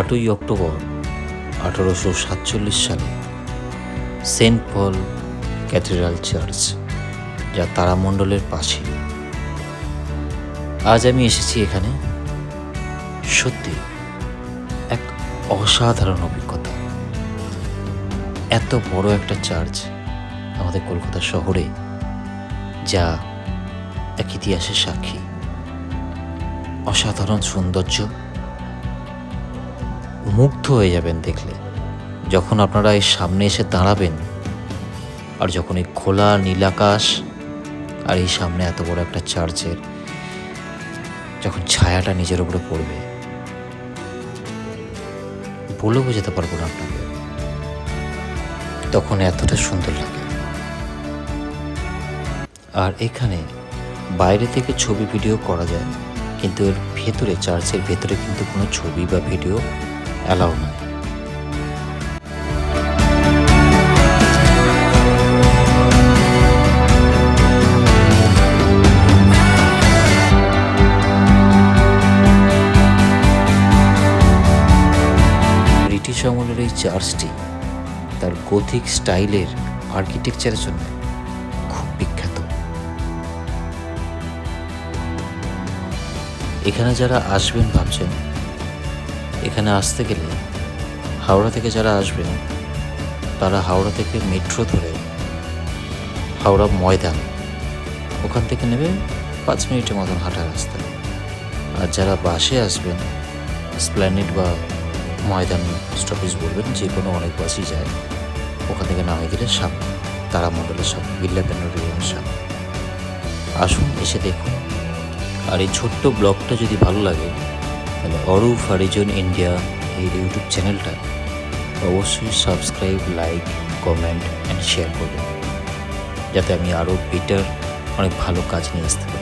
8ই October 1847 সালে Saint পল cathedral church, যা তারামণ্ডলের পাশে। আজ আমি এসেছি এখানে। সত্যি এক অসাধারণ অভিজ্ঞতা। এত বড় একটা চার্চ আমাদের কলকাতা শহরে, যা এক ইতিহাসের সাক্ষী। অসাধারণ সৌন্দর্য, মুগ্ধ হয়ে যাবেন দেখলে। যখন আপনারা এর সামনে এসে দাঁড়াবেন, আর যখন এই খোলা নীলাকাশ আর এই সামনে এত বড় একটা চার্চের যখন ছায়াটা নিজের উপরে পড়বে, বলে বোঝাতে পারবো না আপনাকে, তখন এতটা সুন্দর লাগে। আর এখানে বাইরে থেকে ছবি ভিডিও করা যায়, কিন্তু এর ভেতরে, চার্চের ভেতরে কিন্তু কোনো ছবি বা ভিডিও অ্যালাউ নয়। ব্রিটিশ আমলের এই চার্চটি তার গোথিক স্টাইলের আর্কিটেকচারের জন্য খুব বিখ্যাত। এখানে যারা আসবেন ভাবছেন, এখানে আসতে গেলে হাওড়া থেকে যারা আসবেন, তারা হাওড়া থেকে মেট্রো ধরে হাওড়া ময়দান, ওখান থেকে নেবে 5 মিনিটের মতন হাঁটা রাস্তা। আর যারা বাসে আসবেন, স্প্ল্যানেড বা ময়দান স্টপেজ বলবেন, যে কোনো অনেক বাসই যায়, ওখান থেকে নামিয়ে দিলে সামনে, তারামণ্ডলের সামনে, বিড়লা প্ল্যানেটোরিয়ামের সামনে। আসুন, এসে দেখুন। আর এই ছোট্ট ব্লগটা যদি ভালো লাগে, তাহলে অরূপ হরিজন ইন্ডিয়া এই ইউটিউব চ্যানেলটা অবশ্যই subscribe, like, comment and share করবেন, যাতে আমি আরও বেটার অনেক ভালো কাজ নিয়ে আসতে পারি।